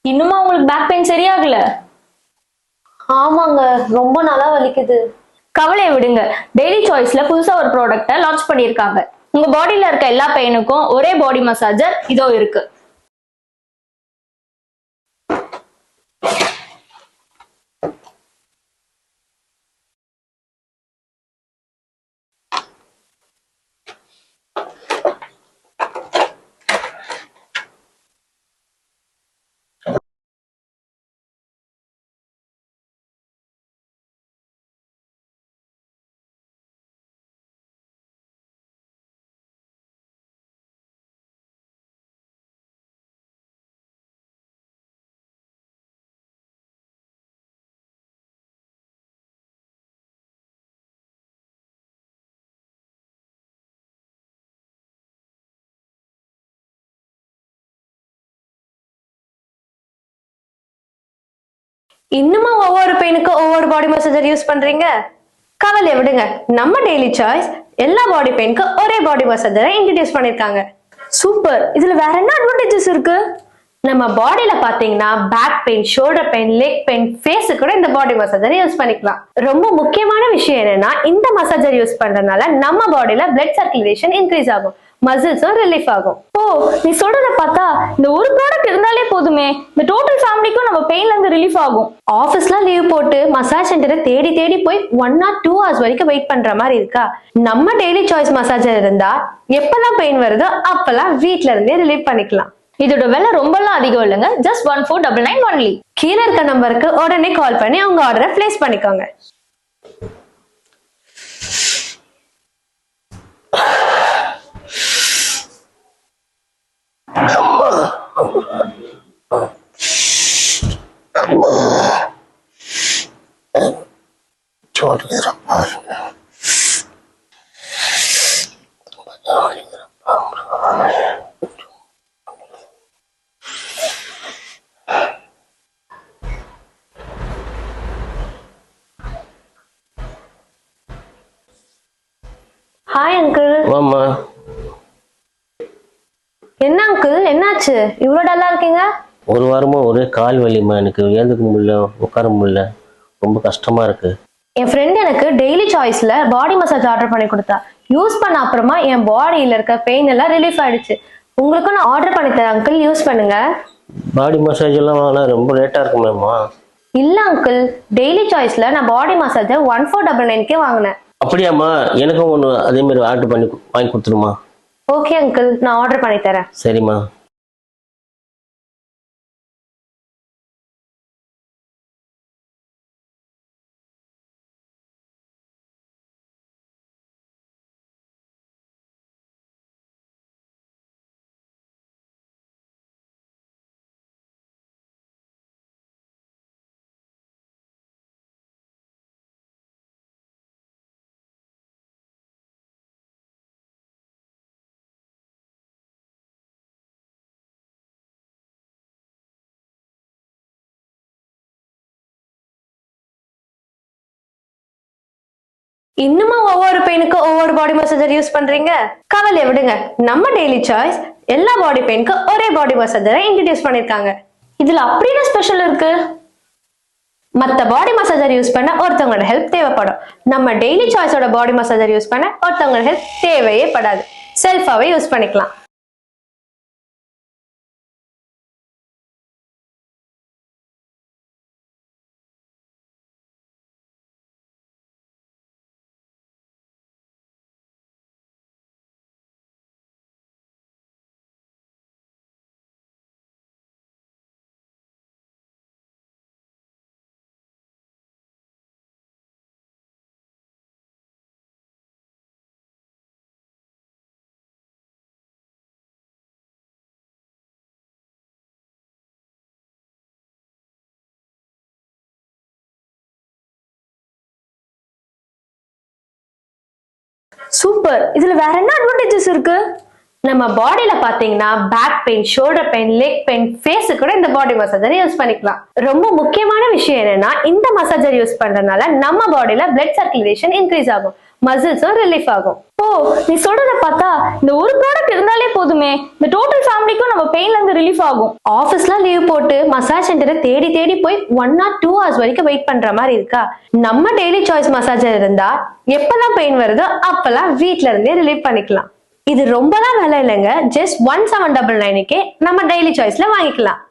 இன்னுமா உங்களுக்கு back pain சரியாகல? ஆமாங்க, ரொம்ப நாளா வலிக்குது. கவலையை விடுங்க. டெய்லி சாய்ஸ்ல புதுசா ஒரு ப்ராடக்ட்டை லான்ச் பண்ணியிருக்காங்க. உங்க பாடியில இருக்க எல்லா பெயினுக்கும் ஒரே பாடி மசாஜர் இதோ இருக்கு. இன்னுமா ஒவ்வொரு பெயினுக்கு ஒவ்வொரு பாடி மசாஜர் யூஸ் பண்றீங்க? கவலையை விடுங்க. நம்ம டெய்லி சாய்ஸ் எல்லா பாடி பெயினுக்கு ஒரே பாடி மசாஜரை இன்ட்ரடியூஸ் பண்ணிருக்காங்க. சூப்பர். இதுல வேற என்ன அட்வான்டேஜஸ் இருக்கு? நம்ம பாடியில பாத்தீங்கன்னா back pain, shoulder pain, leg pain, face கூட இந்த பாடி மசாஜர் யூஸ் பண்ணிக்கலாம். ரொம்ப முக்கியமான விஷயம் என்னன்னா, இந்த மசாஜர் யூஸ் பண்றதுனால நம்ம பாடியில பிளட் சர்க்குலேஷன் இன்க்ரீஸ் ஆகும், மசில்ஸும் ரிலீஃப் ஆகும். ஓ, நீ சொல்றத பார்த்தா இந்த ஒரு ப்ராடக்ட் இருந்தாலே போதுமே, இந்த டோட்டல் ஃபேமிலிக்கும் நம்ம பெயின்ல இருந்து ரிலீஃப் ஆகும். ஆபீஸ்ல லீவ் போட்டு மசாஜ் சென்டரை தேடி தேடி போய் 1 or 2 hours வரைக்கும் வெயிட் பண்ற மாதிரி இருக்கா? நம்ம டெய்லி சாய்ஸ் மசாஜர் இருந்தா எப்பெல்லாம் பெயின் வருதோ அப்பெல்லாம் வீட்ல இருந்தே ரிலீவ் பண்ணிக்கலாம். இதோட விலை ரொம்பலாம் அதிகம் இல்லைங்க. Just 1499 only. கீழே இருக்க நம்பருக்கு உடனே கால் பண்ணி அவங்க ஆர்டரை பிளேஸ் பண்ணிக்கோங்க. Hi uncle. ஆமா. என்ன அங்கிள், என்னாச்சு இவ்வளவு டல்லா இருக்கீங்க? ஒரு வாரமா ஒரே கால் வலிமா, எனக்கு ஏந்துக்க முடியல, உட்கார முடியல, ரொம்ப கஷ்டமா இருக்கு. என் ஃப்ரெண்ட் எனக்கு டெய்லி சாய்ஸ்ல பாடி மசாஜ் ஆர்டர் பண்ணி கொடுத்தா. யூஸ் பண்ண அப்புறமா என் பாடியில இருக்க பெயின் எல்லாம் ரிலீஃப் ஆயிடுச்சு. உங்களுக்கும் நான் ஆர்டர் பண்ணி தரேன் அங்கிள், யூஸ் பண்ணுங்க. பாடி மசாஜ் எல்லாம் வாங்கினா ரொம்ப ரேட்டா இருக்குமேம்மா? இல்ல அங்கிள், டெய்லி சாய்ஸ்ல நான் பாடி மசாஜர் 1499 வாங்கினேன். அப்படியாம்மா? எனக்கும் ஒன்று அதே மாதிரி ஆர்டர் பண்ணி வாங்கி கொடுத்துருமா? ஓகே அங்கிள், நான் ஆர்டர் பண்ணி தரேன். சரிம்மா. இன்னுமா ஒவ்வொரு பெயினுக்கு ஒவ்வொரு பாடி மசாஜர் யூஸ் பண்றீங்க? கவலையை விடுங்க. நம்ம டெய்லி சாய்ஸ் எல்லா பாடி பெயினுக்கு ஒரே பாடி மசாஜரை இன்ட்ரடியூஸ் பண்ணிருக்காங்க. இதுல அப்படி என்ன ஸ்பெஷல் இருக்கு? மத்த பாடி மசாஜர் யூஸ் பண்ண ஒருத்தவங்களோட ஹெல்ப் தேவைப்படும். நம்ம டெய்லி சாய்ஸோட பாடி மசாஜர் யூஸ் பண்ண ஒருத்தவங்களோட ஹெல்ப் தேவையே படாது. செல்ஃபாவே யூஸ் பண்ணிக்கலாம். சூப்பர். இதுல வேற என்ன அட்வான்டேஜஸ் இருக்கு? நம்ம பாடியில பாத்தீங்கன்னா back pain, shoulder pain, leg pain, face கூட இந்த பாடி மசாஜர் யூஸ் பண்ணிக்கலாம். ரொம்ப முக்கியமான விஷயம் என்னன்னா, இந்த மசாஜர் யூஸ் பண்றதுனால நம்ம பாடியில பிளட் சர்க்குலேஷன் இன்க்ரீஸ் ஆகும், மசில்ஸும் ரிலீஃப் ஆகும். ஓ, நீ சொல்றத பார்த்தா இந்த ஒரு ப்ராடக்ட் இருந்தாலே போதும். போதுமே, இந்த டோட்டல் ஃபேமிலிக்கும் நம்ம பெயின்ல இருந்து ரிலீஃப் ஆகும். ஆபீஸ்ல லீவ் போட்டு மசாஜ் சென்டரை தேடி தேடி போய் 1 or 2 hours வரைக்கும் வெயிட் பண்ற மாதிரி இருக்கா? நம்ம டெய்லி சாய்ஸ் மசாஜர் இருந்தா எப்பெல்லாம் பெயின் வருதோ அப்பெல்லாம் வீட்ல இருந்தே ரிலீவ் பண்ணிக்கலாம். இது ரொம்பலாம் விலை இல்லைங்க, ஜஸ்ட் 1799 நம்ம டெய்லி சாய்ஸ்ல வாங்கிக்கலாம்.